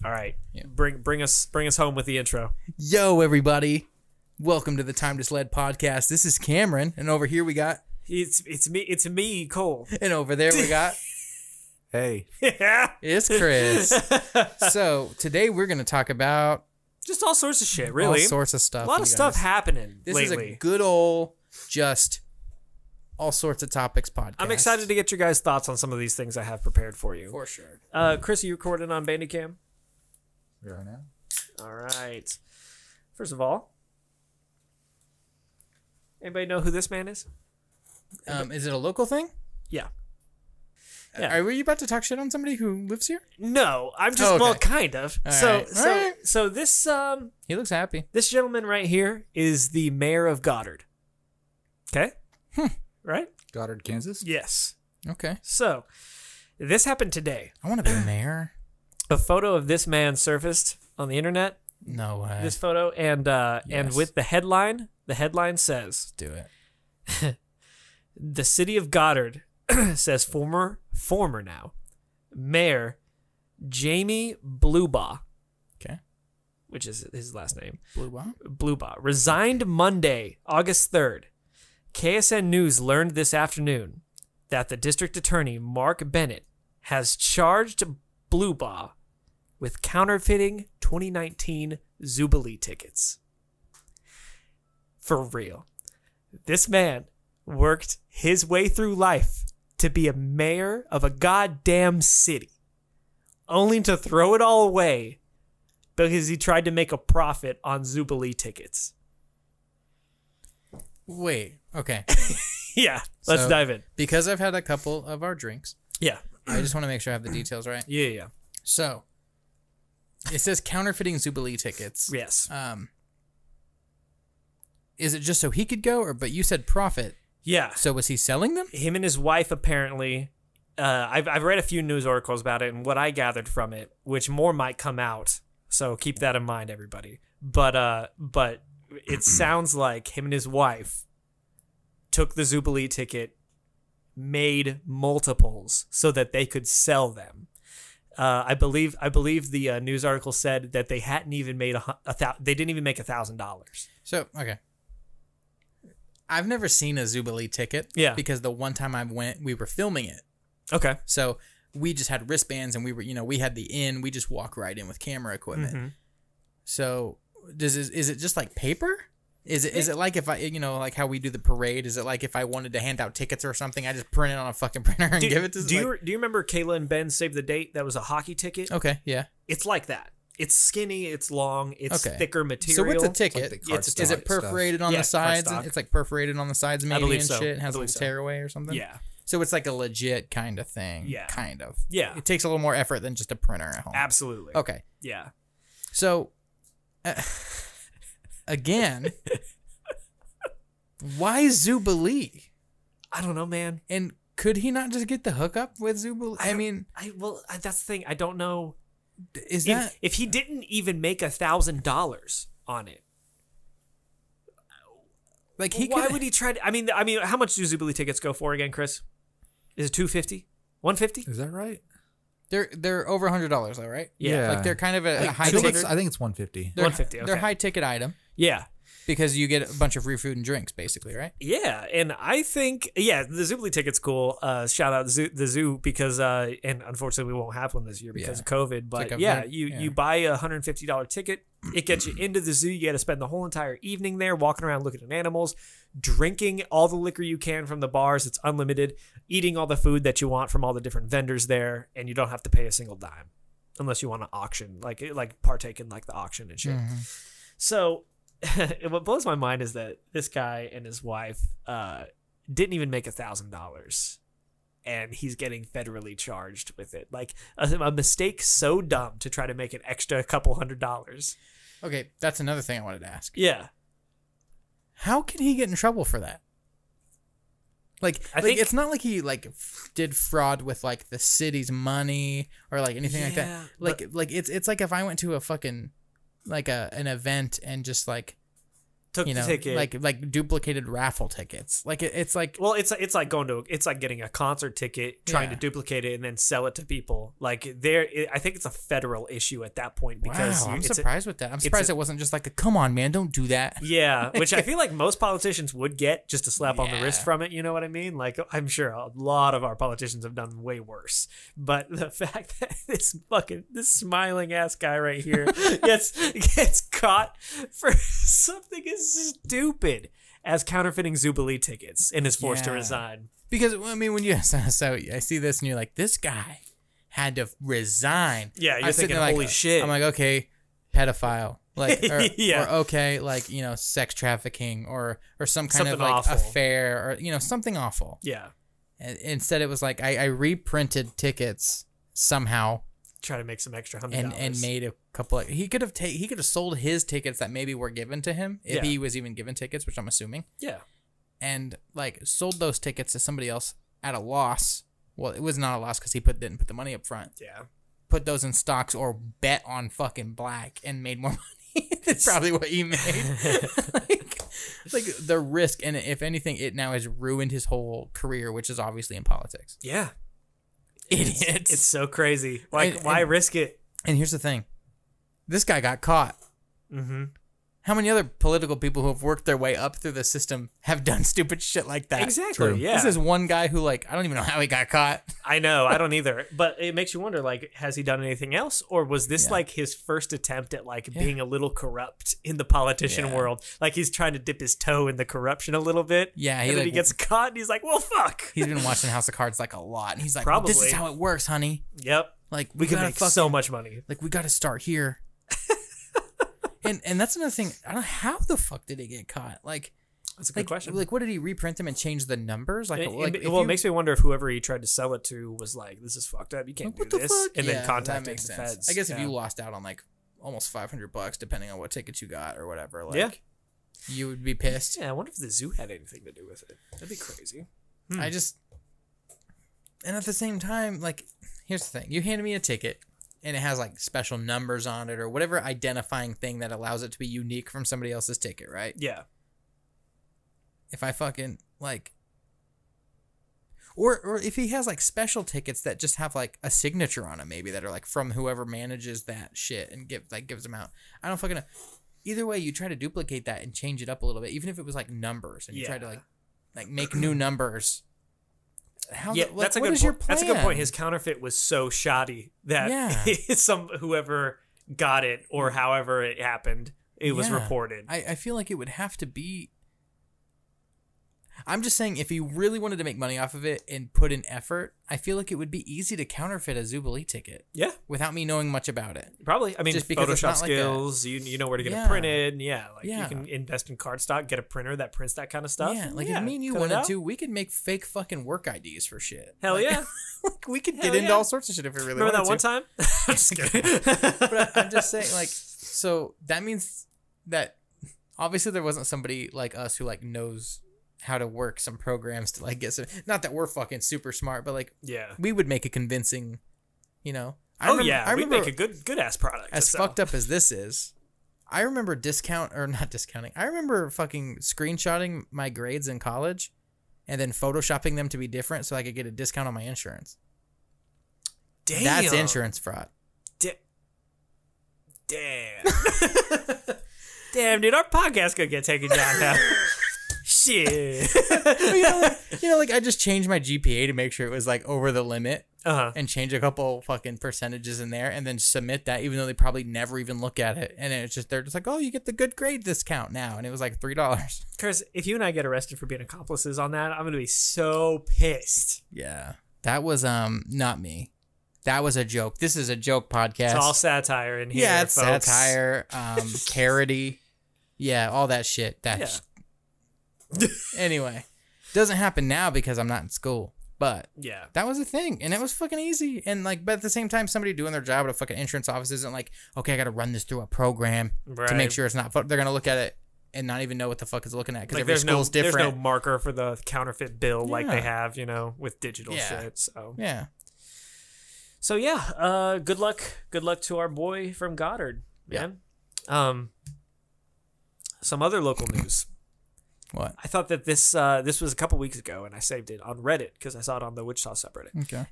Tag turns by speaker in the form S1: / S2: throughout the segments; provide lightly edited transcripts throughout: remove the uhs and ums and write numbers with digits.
S1: All right.
S2: Yeah.
S1: Bring us home with the intro.
S2: Yo, everybody. Welcome to the Time to Sled podcast. This is Cameron, and over here we got...
S1: It's me, Cole.
S2: And over there we got...
S3: Hey.
S1: Yeah.
S2: It's Chris. So, today we're going to talk about...
S1: Just all sorts of shit, really.
S2: All sorts of stuff.
S1: A lot of stuff happening
S2: This
S1: lately.
S2: is a good old, just all sorts of topics podcast.
S1: I'm excited to get your guys' thoughts on some of these things I have prepared for you.
S2: For sure.
S1: Chris, are you recording on Bandicam?
S3: Right now.
S1: All right. First of all, anybody know who this man is?
S2: Is it a local thing?
S1: Yeah. Yeah.
S2: Are you about to talk shit on somebody who lives here?
S1: No, I'm just
S2: okay.
S1: well, kind of.
S2: All
S1: so
S2: right.
S1: so
S2: All right.
S1: so this
S2: He looks happy.
S1: this gentleman right here is the mayor of Goddard. Okay? Right?
S3: Goddard, Kansas.
S1: Yes.
S2: Okay.
S1: So, this happened today.
S2: I want to be mayor.
S1: A photo of this man surfaced on the internet.
S2: No way.
S1: This photo and
S2: Yes.
S1: with the headline says,
S2: do it.
S1: "The city of Goddard," says former now, Mayor Jamie Bluebaugh,
S2: Okay.
S1: which is his last name.
S2: Bluebaugh?
S1: Resigned Monday, August 3rd. KSN News learned this afternoon that the district attorney, Mark Bennett, has charged Bluebaugh with counterfeiting 2019 Jubilee tickets. For real. This man worked his way through life to be a mayor of a goddamn city, only to throw it all away because he tried to make a profit on Jubilee tickets.
S2: Wait. Okay.
S1: Yeah, let's
S2: So-
S1: dive in.
S2: Because I've had a couple of our drinks,
S1: Yeah.
S2: I just want to make sure I have the details right.
S1: Yeah.
S2: So, it says counterfeiting Jubilee tickets.
S1: Yes.
S2: Is it just so he could go, but you said profit?
S1: Yeah.
S2: So was he selling them?
S1: Him and his wife apparently. I've read a few news articles about it, and what I gathered from it, which more might come out. So keep that in mind, everybody. But it sounds like him and his wife took the Jubilee ticket, made multiples so that they could sell them. I believe the news article said that they hadn't even made they didn't even make $1,000.
S2: So, okay. I've never seen a Jubilee ticket.
S1: Yeah.
S2: Because the one time I went, we were filming it.
S1: Okay.
S2: So we just had wristbands and we had the in. We just walk right in with camera equipment.
S1: Mm-hmm.
S2: So is it just like paper? Is it like if I, like how we do the parade? Is it like if I wanted to hand out tickets or something, I just print it on a fucking printer and give it to
S1: do you remember Kayla and Ben Save the Date? That was a hockey ticket.
S2: Okay, yeah.
S1: It's like that. It's skinny, it's long, it's
S2: Okay.
S1: thicker material.
S2: So what's a ticket?
S3: Like the cardstock
S2: Is it perforated on
S1: Yeah,
S2: the sides?
S1: cardstock.
S2: It's like perforated on the sides maybe
S1: believe
S2: and
S1: so.
S2: shit. It has
S1: I
S2: a
S1: believe
S2: little
S1: so.
S2: tearaway or something?
S1: Yeah.
S2: So it's like a legit kind of thing.
S1: Yeah.
S2: Kind of.
S1: Yeah.
S2: It takes a little more effort than just a printer at home.
S1: Absolutely.
S2: Okay.
S1: Yeah.
S2: So, again, why Jubilee?
S1: I don't know, man.
S2: And could he not just get the hookup with Jubilee? I mean,
S1: that's the thing. I don't know.
S2: is that...
S1: If he didn't even make $1,000 on it,
S2: Like he
S1: why
S2: could,
S1: would he try to? I mean, how much do Jubilee tickets go for again, Chris? Is it $250? $150?
S3: Is that right?
S2: They're over $100 though, right?
S1: Yeah.
S2: Like they're kind of a high
S3: I think
S2: ticket.
S3: it's 150.
S2: They're,
S1: 150, okay.
S2: They're high ticket item
S1: Yeah.
S2: because you get a bunch of free food and drinks, basically, right?
S1: Yeah, and I think the Jubilee ticket's cool. Shout out the zoo because and unfortunately we won't have one this year because of COVID. But
S2: like
S1: you buy a $150 ticket, it gets you into the zoo. You got to spend the whole entire evening there, walking around looking at animals, drinking all the liquor you can from the bars. It's unlimited. Eating all the food that you want from all the different vendors there, and you don't have to pay a single dime unless you want to auction, like partake in like the auction and shit.
S2: Mm-hmm.
S1: So. What blows my mind is that this guy and his wife didn't even make $1,000, and he's getting federally charged with it. Like a mistake so dumb to try to make an extra couple $100.
S2: Okay, that's another thing I wanted to ask.
S1: Yeah,
S2: How can he get in trouble for that? Like
S1: think-
S2: it's not like he did fraud with like the city's money or like anything like
S1: Yeah,
S2: that. Like it's like if I went to a fucking like an event and just like
S1: took the ticket.
S2: like duplicated raffle tickets. Like it's like,
S1: well, it's like getting a concert ticket, trying to duplicate it, and then sell it to people. Like I think it's a federal issue at that point because
S2: wow, I'm surprised with that. I'm surprised it wasn't just like come on, man, don't do that.
S1: Yeah, which I feel like most politicians would get just a slap on the wrist from it. You know what I mean? Like I'm sure a lot of our politicians have done way worse. But the fact that this smiling ass guy right here gets caught for something as stupid as counterfeiting Jubilee tickets and is forced to resign.
S2: Because I mean, when you so I see this and you're like, this guy had to resign.
S1: Yeah, you're thinking, holy shit.
S2: I'm like, okay, pedophile, like, or okay, like sex trafficking or some kind of like
S1: awful.
S2: affair or something awful.
S1: Yeah.
S2: And instead, it was like I reprinted tickets somehow.
S1: Try to make some extra $100
S2: and made a couple of, he could have sold his tickets that maybe were given to him if he was even given tickets, which I'm assuming.
S1: Yeah.
S2: And like sold those tickets to somebody else at a loss. Well, it was not a loss because he didn't put the money up front.
S1: Yeah.
S2: Put those in stocks or bet on fucking black and made more money. That's probably what he made. like the risk, and if anything, it now has ruined his whole career, which is obviously in politics.
S1: Yeah.
S2: Idiots.
S1: It's so crazy. Why risk it?
S2: And here's the thing. This guy got caught.
S1: Mm-hmm.
S2: How many other political people who have worked their way up through the system have done stupid shit like that?
S1: Exactly,
S3: True.
S1: yeah.
S2: This is one guy who, like, I don't even know how he got caught.
S1: I know, I don't either. But it makes you wonder, like, has he done anything else? Or was this, like, his first attempt at, like, being a little corrupt in the politician world? Like, he's trying to dip his toe in the corruption a little bit.
S2: Yeah.
S1: And then he gets caught, and he's like, well, fuck.
S2: He's been watching House of Cards, like, a lot. And he's like,
S1: Probably.
S2: well, this is how it works, honey.
S1: Yep.
S2: Like,
S1: We can make so much money.
S2: Like, we got to start here. And that's another thing. I don't know, how the fuck did he get caught? Like,
S1: that's a good question.
S2: Like, what did he reprint them and change the numbers? Like,
S1: it makes me wonder if whoever he tried to sell it to was like, "This is fucked up. You can't do this," and then contacted the feds.
S2: I guess if you lost out on like almost $500, depending on what tickets you got or whatever, like, you would be pissed.
S1: Yeah, I wonder if the zoo had anything to do with it. That'd be crazy.
S2: And at the same time, like, here's the thing: you handed me a ticket. And it has like special numbers on it or whatever identifying thing that allows it to be unique from somebody else's ticket, right?
S1: Yeah.
S2: If I fucking like, or if he has like special tickets that just have like a signature on them, maybe that are like from whoever manages that shit and gives them out. I don't fucking know. Either way, you try to duplicate that and change it up a little bit, even if it was like numbers and you try to like make new numbers.
S1: That's a good point. That's a good point. His counterfeit was so shoddy that whoever got it or however it happened, it was reported.
S2: I feel like it would have to be. I'm just saying, if he really wanted to make money off of it and put in effort, I feel like it would be easy to counterfeit a Jubilee ticket.
S1: Yeah.
S2: Without me knowing much about it.
S1: Probably. I mean,
S2: just because
S1: Photoshop skills, you know where to get it printed. Yeah. Like you can invest in cardstock, get a printer that prints that kind of stuff.
S2: Yeah. Like if me and you wanted to, we could make fake fucking work IDs for shit.
S1: Hell yeah.
S2: Like, we could get into all sorts of shit if we really
S1: Remember
S2: wanted
S1: that one time? I'm just kidding.
S2: But I'm just saying, like, so that means that obviously there wasn't somebody like us who like knows how to work some programs to like get some, not that we're fucking super smart, but like we would make a convincing, I remember,
S1: we'd make a good ass product.
S2: As fucked up as this is, I remember not discounting. I remember fucking screenshotting my grades in college and then photoshopping them to be different so I could get a discount on my insurance.
S1: Damn.
S2: That's insurance fraud.
S1: Damn. Damn, dude, our podcast could get taken down now. Shit.
S2: Like I just changed my GPA to make sure it was like over the limit and change a couple fucking percentages in there and then submit that, even though they probably never even look at it. And it's just, they're just like, oh, you get the good grade discount now. And it was like $3.
S1: Chris, if you and I get arrested for being accomplices on that, I'm going to be so pissed.
S2: Yeah. That was not me. That was a joke. This is a joke podcast.
S1: It's all satire in here.
S2: Yeah, it's
S1: folks.
S2: satire, parody. Yeah, all that shit. Anyway, doesn't happen now because I'm not in school. But that was a thing, and it was fucking easy. And like, but at the same time, somebody doing their job at a fucking insurance office isn't like, okay, I got to run this through a program to make sure it's not. They're gonna look at it and not even know what the fuck it's looking at because every school's different.
S1: There's no marker for the counterfeit bill like they have, with digital shit. So good luck to our boy from Goddard, man. Some other local news.
S2: What?
S1: I thought that this was a couple weeks ago, and I saved it on Reddit because I saw it on the Wichita subreddit.
S2: Okay.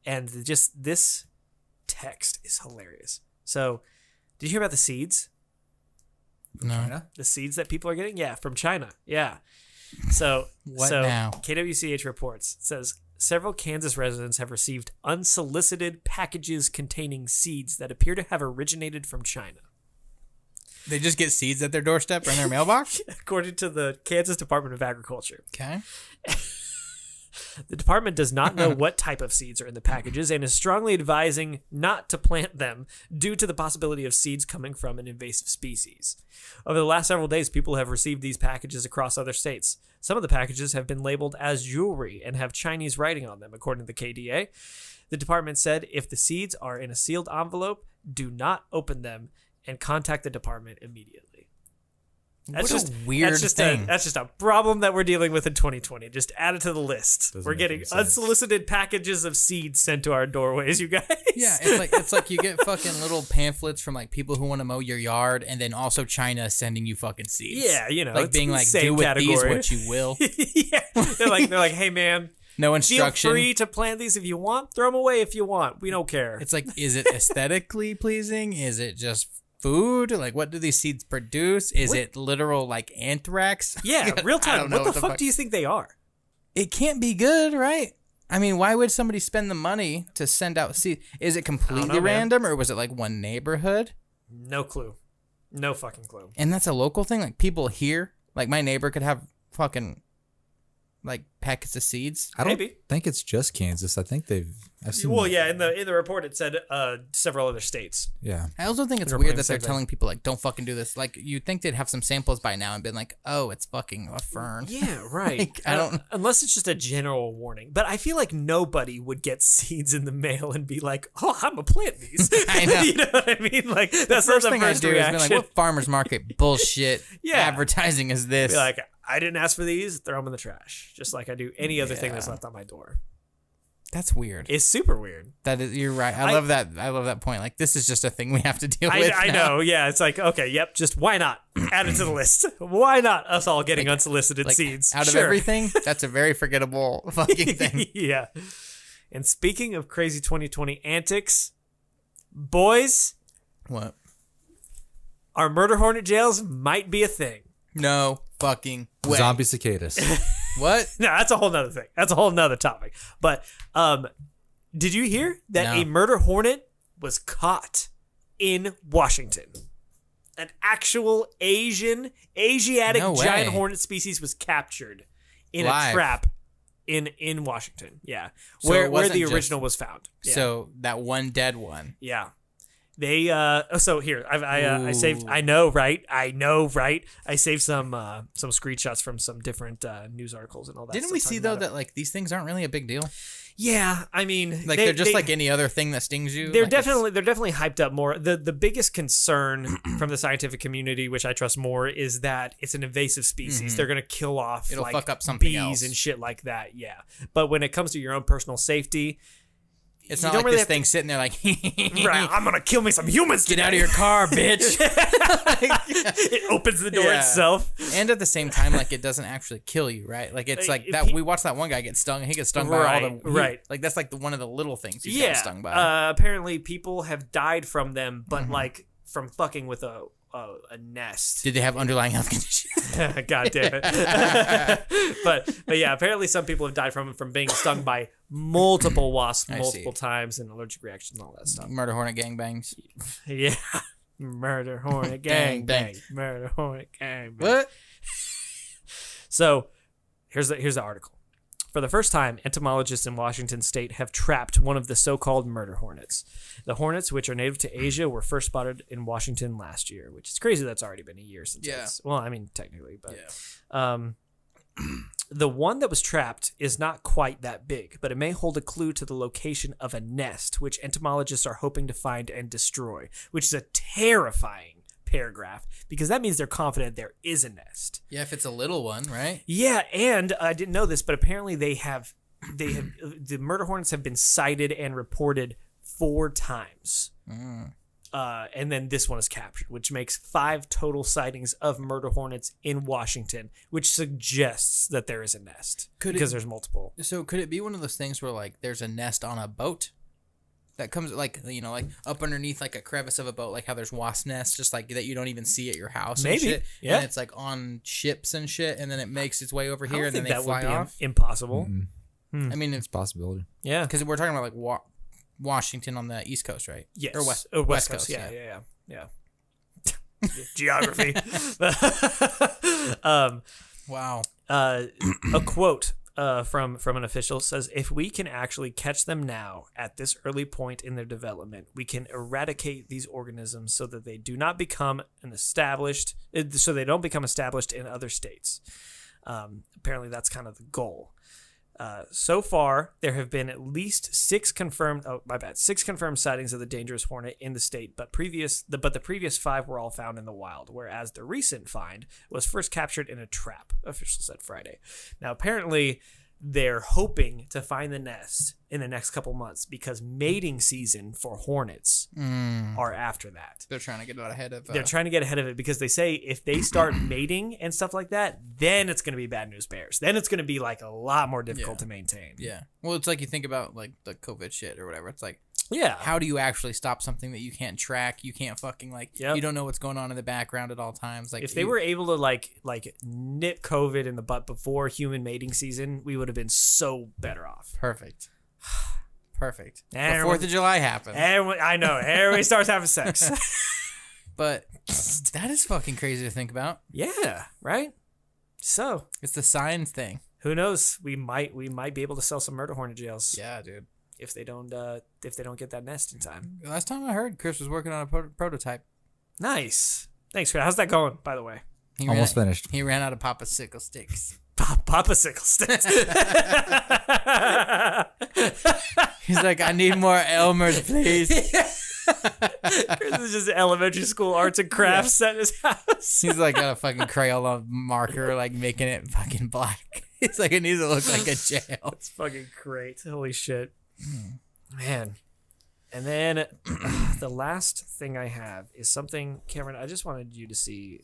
S1: And just this text is hilarious. So, did you hear about the seeds?
S2: No.
S3: China?
S1: The seeds that people are getting? Yeah, from China. Yeah. So,
S2: What now?
S1: KWCH reports, it says several Kansas residents have received unsolicited packages containing seeds that appear to have originated from China.
S2: They just get seeds at their doorstep or in their mailbox?
S1: According to the Kansas Department of Agriculture.
S2: Okay.
S1: The department does not know what type of seeds are in the packages and is strongly advising not to plant them due to the possibility of seeds coming from an invasive species. Over the last several days, people have received these packages across other states. Some of the packages have been labeled as jewelry and have Chinese writing on them, according to the KDA. The department said if the seeds are in a sealed envelope, do not open them and contact the department immediately. That's
S2: what a weird thing.
S1: That's just a problem that we're dealing with in 2020. Just add it to the list.
S3: Doesn't
S1: we're
S3: make
S1: getting
S3: any sense.
S1: unsolicited packages of seeds sent to our doorways, you guys.
S2: Yeah, it's like you get fucking little pamphlets from like people who want to mow your yard, and then also China sending you fucking seeds.
S1: Yeah, you know,
S2: like
S1: it's
S2: being
S1: the
S2: like,
S1: same
S2: do with
S1: category.
S2: these what you will.
S1: Yeah, they're like, hey man,
S2: No
S1: feel
S2: instruction.
S1: free to plant these if you want. Throw them away if you want. We don't care.
S2: It's like, is it aesthetically pleasing? Is it just food? Like, what do these seeds produce? Is it literal like anthrax?
S1: Yeah, real
S2: I
S1: time.
S2: don't know
S1: What the fuck do you think they are?
S2: It can't be good, right? I mean, why would somebody spend the money to send out seeds? Is it completely
S1: know, man.
S2: random, or was it like one neighborhood?
S1: No clue. No fucking clue.
S2: And that's a local thing. Like people here, like my neighbor could have fucking like packets of seeds.
S3: I don't
S1: Maybe.
S3: think it's just Kansas. I think I've seen.
S1: Well, yeah, in the report it said several other states.
S3: Yeah.
S2: I also think it's
S1: They're
S2: weird
S1: playing
S2: that
S1: the
S2: they're
S1: same
S2: telling people like, don't fucking do this. Like you'd think they'd have some samples by now and been like, oh, it's fucking a fern.
S1: Yeah, right.
S2: Like, I don't.
S1: Unless it's just a general warning. But I feel like nobody would get seeds in the mail and be like, "Oh, I'm gonna plant these."
S2: I know.
S1: You know what I mean? Like that's
S2: First
S1: not the
S2: thing
S1: first
S2: I do
S1: reaction.
S2: is be like, what farmer's market bullshit
S1: Yeah.
S2: advertising is this?
S1: Be like, I didn't ask for these. Throw them in the trash, just like I do any other thing that's
S2: Yeah.
S1: left on my door.
S2: That's weird.
S1: It's super weird.
S2: That is, you're right. I love that. I love that point. Like this is just a thing we have to deal with.
S1: I
S2: now.
S1: know. Yeah, it's like okay, yep. Just why not add it to the list? Why not us all getting unsolicited
S2: Like,
S1: seeds
S2: out of
S1: Sure.
S2: everything. That's a very forgettable fucking thing.
S1: Yeah. And speaking of crazy 2020 antics, boys,
S2: What?
S1: our murder hornet jails might be a thing.
S2: No fucking way.
S3: Zombie cicadas.
S2: What?
S1: No, that's a whole nother thing. That's a whole nother topic. But did you hear that
S2: No.
S1: a murder hornet was in Washington? An actual Asiatic
S2: No way.
S1: giant hornet species was captured in
S2: Live.
S1: a trap in Washington. Yeah,
S2: So
S1: where
S2: it
S1: the
S2: wasn't just-
S1: original was found. Yeah.
S2: So that one dead one.
S1: Yeah. They so here I saved
S2: Ooh.
S1: I know right I saved some screenshots from some different news articles and all that.
S2: Didn't
S1: stuff
S2: we see
S1: talking
S2: though
S1: about it.
S2: that like these things aren't really a big deal?
S1: Yeah, I mean
S2: Like they're just like any other thing that stings you.
S1: they're
S2: Like, it's-
S1: definitely hyped up more. The biggest concern from the scientific community, which I trust more, is that it's an invasive species. They're gonna kill off
S2: It'll
S1: like
S2: fuck up something
S1: bees
S2: else.
S1: and shit like that. Yeah, but when it comes to your own personal safety,
S2: It's
S1: you
S2: not
S1: don't
S2: like
S1: really
S2: this
S1: have to-
S2: thing sitting there like
S1: right? I'm gonna kill me some humans.
S2: Get out of
S1: today.
S2: your car, bitch.
S1: It opens the door
S2: Yeah.
S1: itself.
S2: And at the same time, like it doesn't actually kill you, right? Like it's like
S1: If
S2: that.
S1: he-
S2: We watched that one guy get stung. He gets stung by all
S1: Right,
S2: the
S1: right.
S2: Like that's like one of the little things he's
S1: Yeah,
S2: gotten stung by.
S1: apparently people have died from them, but
S2: Mm-hmm.
S1: like from fucking with a nest.
S2: Did they have underlying health conditions?
S1: God damn it! but yeah, apparently some people have died from being stung by multiple wasps
S2: I
S1: multiple
S2: see.
S1: times and allergic reactions and all that stuff.
S2: Murder hornet gangbangs.
S1: Yeah, murder hornet
S2: Gang,
S1: gang
S2: bang.
S1: bang, murder hornet gang bang.
S2: What?
S1: So here's the article. For the first time, entomologists in Washington state have trapped one of the so-called murder hornets. The hornets, which are native to Asia, were first spotted in Washington last year, which is crazy. That's already been a year since.
S2: Yeah.
S1: Well, I mean, technically, but the one that was trapped is not quite that big, but it may hold a clue to the location of a nest, which entomologists are hoping to find and destroy, which is a terrifying paragraph because that means they're confident there is a nest.
S2: Yeah, if it's a little one, right?
S1: Yeah, and I didn't know this, but apparently the murder hornets have been cited and reported 4 times. And then this one is captured, which makes 5 total sightings of murder hornets in Washington, which suggests that there is a nest because there's multiple.
S2: So could it be one of those things where like there's a nest on a boat that comes like like up underneath like a crevice of a boat, like how there's wasp nests just like that you don't even see at your house?
S1: Maybe,
S2: and shit,
S1: yeah.
S2: And it's like on ships and shit, and then it makes its way over here, and then they fly off.
S1: Impossible.
S3: Mm-hmm.
S2: I mean,
S3: it's a possibility.
S1: Yeah,
S2: because we're talking about like Washington on the East Coast, right?
S1: Yes.
S2: Or
S1: West Coast. Yeah. Geography.
S2: Wow.
S1: A quote from an official says, "If we can actually catch them now at this early point in their development, we can eradicate these organisms so that they do not become established in other states." Apparently, that's kind of the goal. So far, there have been at least 6 confirmed sightings of the dangerous hornet in the state, but the previous 5 were all found in the wild, whereas the recent find was first captured in a trap, officials said Friday. Now, apparently, they're hoping to find the nest in the next couple months because mating season for hornets are after that.
S2: They're trying to get ahead of
S1: They're trying to get ahead of it because they say if they start mating and stuff like that, then it's going to be bad news bears. Then it's going to be like a lot more difficult to maintain.
S2: Yeah. Well, it's like you think about like the COVID shit or whatever. It's like,
S1: yeah,
S2: how do you actually stop something that you can't track? You can't fucking you don't know what's going on in the background at all times. Like
S1: if they were able to like nip COVID in the butt before human mating season, we would have been so better off.
S2: Perfect.
S1: And
S2: 4th of July happened.
S1: I know. Everybody starts having sex.
S2: But that is fucking crazy to think about.
S1: Yeah, right? So
S2: it's the science thing.
S1: Who knows? We might be able to sell some murder hornet jails.
S2: Yeah, dude.
S1: If they don't get that nest in time.
S2: Last time I heard, Chris was working on a prototype. Nice.
S1: Thanks, Chris. How's that going, by the way?
S3: Almost finished.
S2: He ran out of popsicle sticks.
S1: Popsicle sticks.
S2: He's like, I need more Elmer's, please.
S1: Chris is just elementary school arts and crafts at his house.
S2: He's like got a fucking Crayola marker, like making it fucking black. He's like, it needs to look like a jail.
S1: It's fucking great. Holy shit. Man. And then the last thing I have is something, Cameron, I just wanted you to see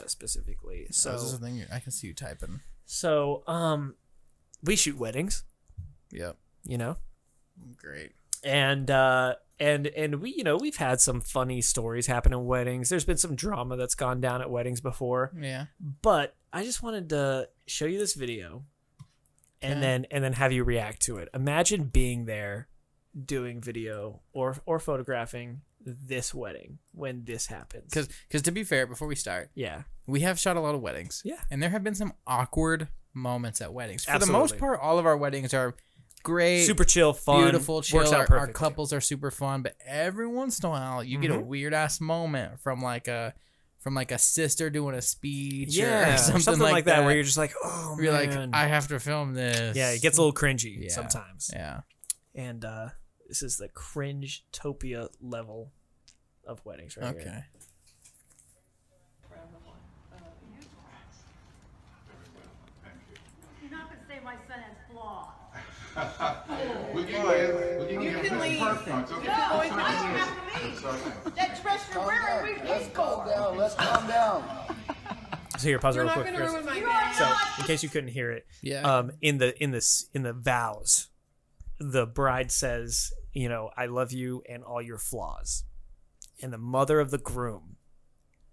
S1: specifically. So
S2: this is the thing I can see you typing.
S1: So we shoot weddings.
S2: Yep.
S1: You know?
S2: Great.
S1: And we, we've had some funny stories happen in weddings. There's been some drama that's gone down at weddings before.
S2: Yeah.
S1: But I just wanted to show you this video and then have you react to it. Imagine being there doing video or photographing this wedding when this happens.
S2: Because to be fair, before we start, we have shot a lot of weddings.
S1: Yeah.
S2: And there have been some awkward moments at weddings. For
S1: Absolutely.
S2: the most part, all of our weddings are great,
S1: super chill, fun,
S2: beautiful, chill.
S1: Works out
S2: Our couples are super fun, but every once in a while you get a weird ass moment from like a sister doing a speech or something like that
S1: where you're just like, oh man,
S2: you're like, I have to film this.
S1: Yeah, it gets a little cringy sometimes.
S2: Yeah.
S1: And this is the cringe-topia level of weddings right here.
S4: You're not going to say my son has flaws.
S5: You can leave.
S4: Perfect. No, I don't have to leave. That dress you're wearing, we paid for.
S5: Let's calm down.
S1: So here, pause it real quick, Chris. So,
S4: not.
S1: in case you couldn't hear it,
S2: yeah.
S1: In the vows, the bride says, I love you and all your flaws, and the mother of the groom.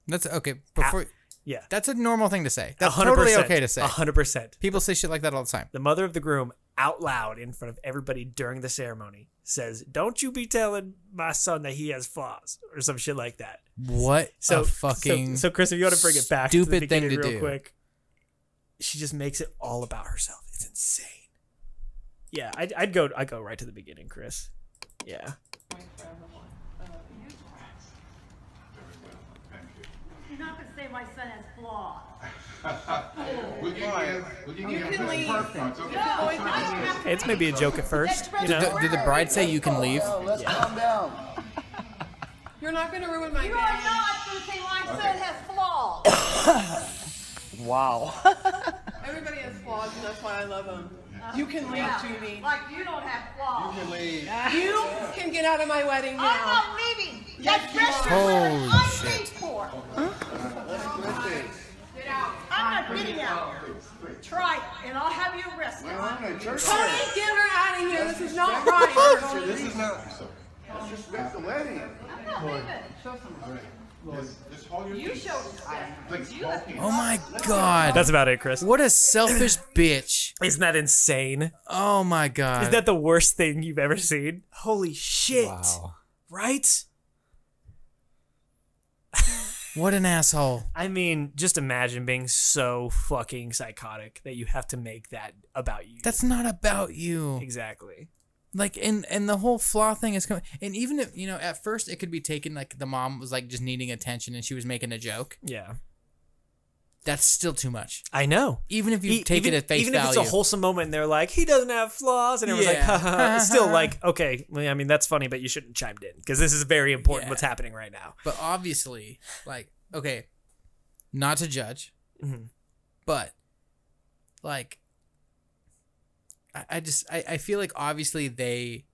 S2: That's okay. Before.
S1: Yeah.
S2: That's a normal thing to say. That's
S1: 100%,
S2: totally okay to say.
S1: 100%.
S2: People say shit like that all the time.
S1: The mother of the groom, out loud in front of everybody during the ceremony, says, "Don't you be telling my son that he has flaws," or some shit like that.
S2: What a fucking
S1: so Chris, if you want to bring it back to the
S2: stupid thing
S1: beginning
S2: to
S1: real
S2: do.
S1: quick, she just makes it all about herself. It's insane. Yeah, I'd go right to the beginning, Chris. Yeah.
S4: You're not going to say my son has flaws.
S5: You can leave. Perfect.
S4: No, I don't have to
S1: It's maybe a joke at first.
S2: Did the bride say you can leave?
S5: Let's calm down.
S6: You're not going to ruin my
S4: You
S6: day.
S4: are not going to say my son has flaws.
S5: Wow.
S6: Everybody has flaws, and that's why I love them. You can leave, Judy.
S4: Like you don't have flaws.
S5: You can leave.
S6: You can get out of my wedding now.
S4: I'm not leaving. That restaurant
S2: Holy
S4: I
S2: shit.
S4: paid for. I'm not getting out. Try it, and I'll have you arrested.
S6: Tony, get her out of here. This is not right.
S5: This is not. Disrespect the wedding.
S6: I'm not leaving.
S5: Just hold your
S6: You
S5: peace.
S6: show respect. You let me.
S2: Oh my god.
S1: That's about it, Chris.
S2: What a selfish bitch.
S1: Isn't that insane?
S2: Oh my god.
S1: Is that the worst thing you've ever seen? Holy shit.
S3: Wow.
S1: Right?
S2: What an asshole.
S1: I mean, just imagine being so fucking psychotic that you have to make that about you.
S2: That's not about you.
S1: Exactly.
S2: Like, and the whole flaw thing is coming. And even if, you know, at first it could be taken like the mom was like just needing attention and she was making a joke.
S1: Yeah.
S2: That's still too much.
S1: I know.
S2: Even if you take it at face
S1: even
S2: value.
S1: if it's a wholesome moment and they're like, he doesn't have flaws, and everyone's
S2: Yeah.
S1: like, ha, ha, ha. It's still like, okay, well, I mean, that's funny, but you shouldn't have chimed in because this is very important
S2: Yeah.
S1: what's happening right now.
S2: But obviously, like, okay, not to judge, but like, I feel like obviously they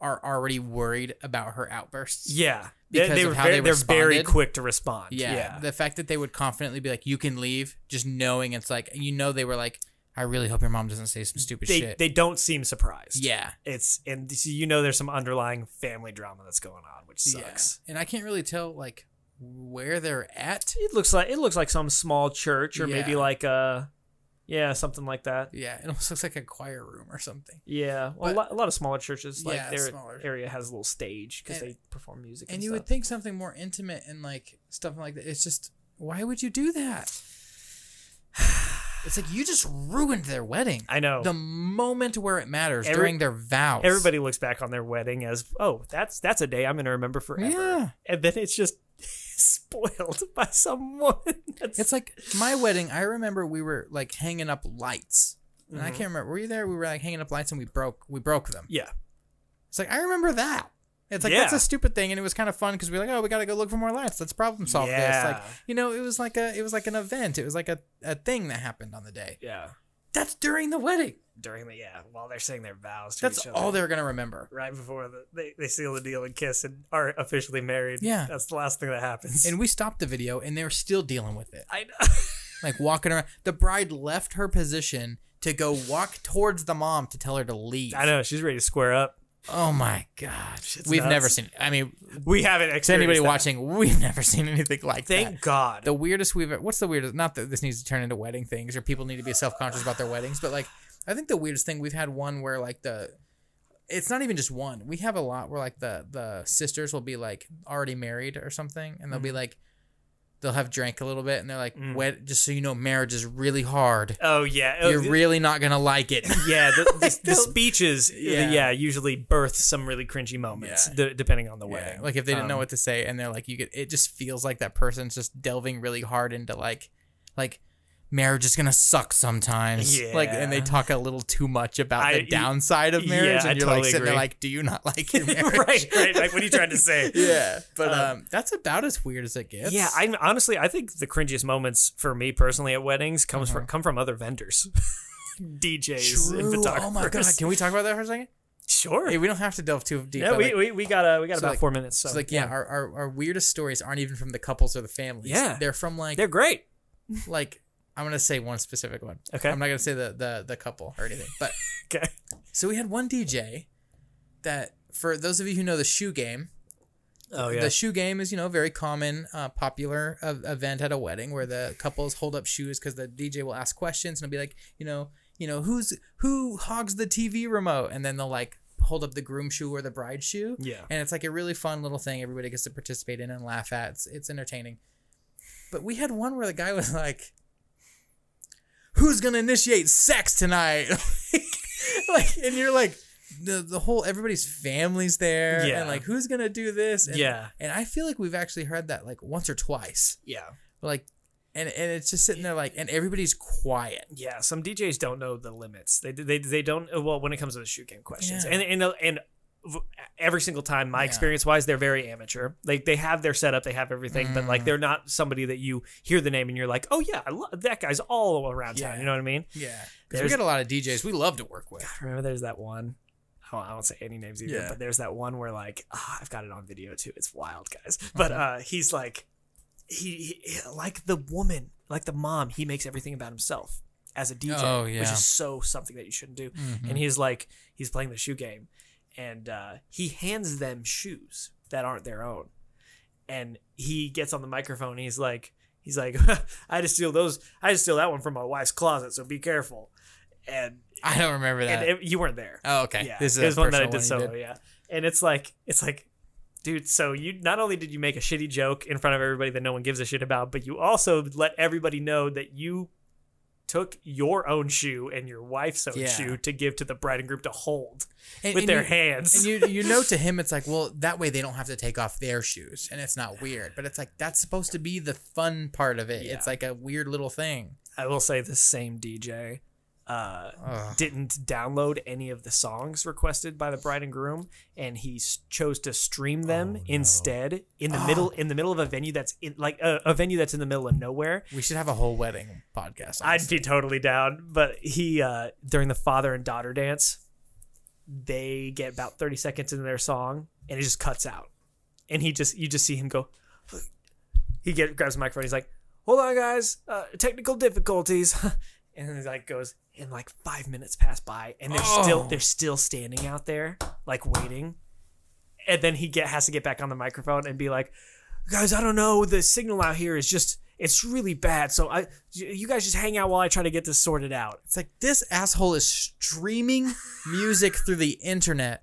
S2: are already worried about her outbursts.
S1: Yeah.
S2: Because
S1: they
S2: of
S1: were
S2: how
S1: very,
S2: they
S1: they're very
S2: responded.
S1: quick to respond.
S2: Yeah.
S1: Yeah.
S2: The fact that they would confidently be like, you can leave, just knowing it's like, you know, they were like, I really hope your mom doesn't say some stupid shit.
S1: They don't seem surprised.
S2: Yeah.
S1: And so you know there's some underlying family drama that's going on, which sucks.
S2: Yeah. And I can't really tell like where they're at.
S1: It looks like some small church or maybe
S2: Yeah.
S1: like something like that.
S2: Yeah, it almost looks like a choir room or something.
S1: Yeah, well,
S2: But-
S1: a lot of smaller churches, like
S2: Yeah,
S1: their
S2: smaller.
S1: area has a little stage because
S2: And-
S1: they perform music.
S2: And
S1: And
S2: you
S1: stuff.
S2: would think something more intimate and like stuff like that. It's just, why would you do that? It's like you just ruined their wedding.
S1: I know.
S2: The moment where it matters during their vows.
S1: Everybody looks back on their wedding as, oh, that's a day I'm going to remember forever.
S2: Yeah.
S1: And then it's just spoiled by someone.
S2: It's like my wedding. I remember we were like hanging up lights, and I can't remember. Were you there? We were like hanging up lights, and we broke them.
S1: Yeah.
S2: It's like I remember that. It's like
S1: Yeah.
S2: that's a stupid thing, and it was kind of fun because we were like, oh, we gotta go look for more lights. Let's problem solve this. Like,
S1: Yeah.
S2: you know, it was like an event. It was like a thing that happened on the day.
S1: Yeah.
S2: That's during the wedding.
S1: While they're saying their vows to
S2: That's
S1: each other.
S2: all they're gonna remember.
S1: Right before they seal the deal and kiss and are officially married.
S2: Yeah.
S1: That's the last thing that happens.
S2: And we stopped the video, and they were still dealing with it.
S1: I know.
S2: Like walking around. The bride left her position to go walk towards the mom to tell her to leave.
S1: I know. She's ready to square up.
S2: Oh my god.
S1: Shit's
S2: We've
S1: nuts.
S2: never seen. I mean,
S1: We haven't
S2: to
S1: experienced
S2: anybody
S1: that.
S2: watching, we've never seen anything like that.
S1: Thank God.
S2: The weirdest what's the weirdest, not that this needs to turn into wedding things or people need to be self-conscious about their weddings, but like I think the weirdest thing, we've had one where like it's not even just one, we have a lot where like the sisters will be like already married or something, and they'll be like, they'll have drank a little bit, and they're like, just so you know, marriage is really hard.
S1: Oh yeah.
S2: You're really not gonna like it.
S1: Yeah, the speeches,
S2: Yeah.
S1: usually birth some really cringy moments, depending on the wedding.
S2: Like if they didn't know what to say, and they're like, it just feels like that person's just delving really hard into like marriage is gonna suck sometimes.
S1: Yeah.
S2: Like, and they talk a little too much about the downside of marriage,
S1: I
S2: and you're
S1: totally
S2: like sitting there
S1: agree.
S2: like, do you not like your marriage?
S1: right. Like, what are you trying to say?
S2: Yeah, but that's about as weird as it gets.
S1: Yeah, I think the cringiest moments for me personally at weddings come from other vendors, DJs, and
S2: True.
S1: photographers.
S2: Oh my god, can we talk about that for a second?
S1: Sure.
S2: Hey, we don't have to delve too deep.
S1: Yeah,
S2: but, like,
S1: we got about
S2: like-
S1: 4 minutes. So,
S2: so like, yeah, our weirdest stories aren't even from the couples or the families.
S1: Yeah.
S2: They're from like
S1: they're great.
S2: like I'm gonna say one specific one.
S1: Okay.
S2: I'm not gonna say the couple or anything. But
S1: Okay.
S2: so we had one DJ that, for those of you who know the shoe game,
S1: Oh yeah.
S2: the shoe game is, you know, a very common, popular event at a wedding where the couples hold up shoes because the DJ will ask questions and it'll be like, you know, who hogs the TV remote, and then they'll like hold up the groom shoe or the bride shoe.
S1: Yeah.
S2: And it's like a really fun little thing everybody gets to participate in and laugh at. It's entertaining. But we had one where the guy was like, who's gonna initiate sex tonight? like, and you're like, the whole, everybody's family's there,
S1: Yeah.
S2: and like, who's gonna do this? And,
S1: Yeah.
S2: and I feel like we've actually heard that like once or twice,
S1: Yeah.
S2: like, and it's just sitting there like, and everybody's quiet.
S1: Yeah. Some DJs don't know the limits. They don't. Well, when it comes to the shoe game questions,
S2: Yeah.
S1: and every single time, my experience wise, they're very amateur. Like they have their setup, they have everything, but like they're not somebody that you hear the name and you're like, oh yeah, I love that guy's all around town. You know what I mean?
S2: Yeah, because we got a lot of DJs we love to work with.
S1: Remember, there's that one. I won't say any names either,
S2: Yeah.
S1: but there's that one where like I've got it on video too. It's wild, guys. But he's like he like the woman, like the mom. He makes everything about himself as a DJ, which is so something that you shouldn't do. And he's playing the shoe game, and he hands them shoes that aren't their own, and he gets on the microphone. And he's like, I had to steal that one from my wife's closet, so be careful. And
S2: I don't remember that.
S1: And you weren't there.
S2: Oh, okay.
S1: Yeah,
S2: This
S1: it was
S2: is
S1: one that I did solo. Yeah, and it's like, dude. So you not only did you make a shitty joke in front of everybody that no one gives a shit about, but you also let everybody know that you took your own shoe and your wife's own shoe to give to the bride and groom to hold with their hands.
S2: And you know, to him, it's like, well, that way they don't have to take off their shoes, and it's not weird. But it's like that's supposed to be the fun part of it. Yeah. It's like a weird little thing.
S1: I will say the same DJ didn't download any of the songs requested by the bride and groom, and he chose to stream them instead in the middle of a venue that's in like a venue that's in the middle of nowhere.
S2: We should have a whole wedding podcast. Honestly.
S1: I'd be totally down. But he during the father and daughter dance, they get about 30 seconds into their song and it just cuts out, and you just see him go. He grabs the microphone. He's like, "Hold on, guys, technical difficulties." And then he like goes, and like 5 minutes pass by, and they're still standing out there, like waiting. And then he has to get back on the microphone and be like, "Guys, I don't know, the signal out here is it's really bad. So you guys just hang out while I try to get this sorted out."
S2: It's like this asshole is streaming music through the internet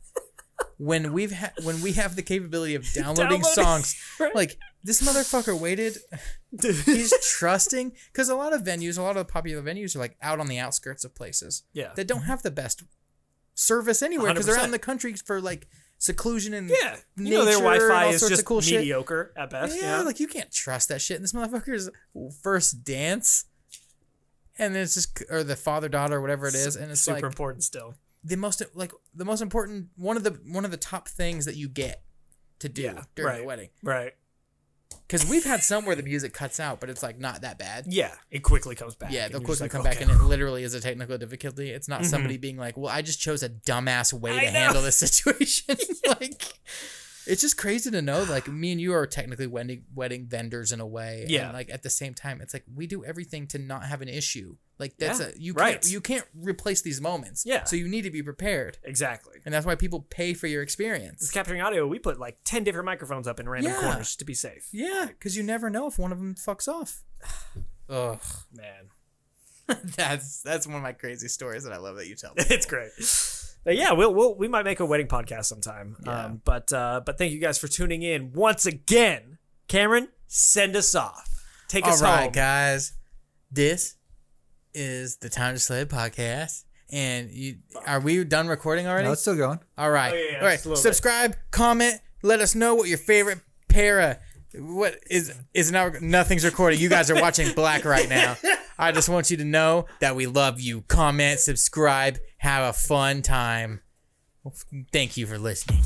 S2: when we have the capability of downloading songs.
S1: Right.
S2: Like this motherfucker waited. He's trusting, because a lot of the popular venues are like out on the outskirts of places that don't have the best service anywhere, because they're out in the country for like seclusion and
S1: you know their Wi-Fi is just
S2: cool
S1: mediocre at best.
S2: Yeah, like you can't trust that shit. And this motherfucker's first dance, and it's just, or the father daughter, whatever it is, and it's
S1: super
S2: like
S1: important still.
S2: The most important one of the top things that you get to do during the wedding,
S1: right?
S2: Because we've had some where the music cuts out, but it's like not that bad.
S1: Yeah, it quickly comes back.
S2: Yeah, they'll quickly come back, and it literally is a technical difficulty. It's not somebody being like, "Well, I just chose a dumbass way to handle this situation." Like, it's just crazy to know. Like, me and you are technically wedding vendors in a way.
S1: Yeah.
S2: And like at the same time, it's like we do everything to not have an issue. Like that's you can't replace these moments.
S1: Yeah.
S2: So you need to be prepared.
S1: Exactly.
S2: And that's why people pay for your experience.
S1: With capturing audio, we put like 10 different microphones up in random corners to be safe.
S2: Yeah, because you never know if one of them fucks off. Ugh,
S1: man.
S2: That's one of my crazy stories that I love that you tell me.
S1: It's great. But yeah, we might make a wedding podcast sometime. Yeah. But thank you guys for tuning in once again. Cameron, send us off. Take us home.
S2: All right, guys. This is the Time to Sled podcast. And are we done recording already?
S3: No, it's still going.
S2: All right.
S1: Oh, yeah,
S2: all right. Subscribe, comment, let us know what your favorite what is now. Nothing's recording. You guys are watching black right now. I just want you to know that we love you. Comment, subscribe, have a fun time. Thank you for listening.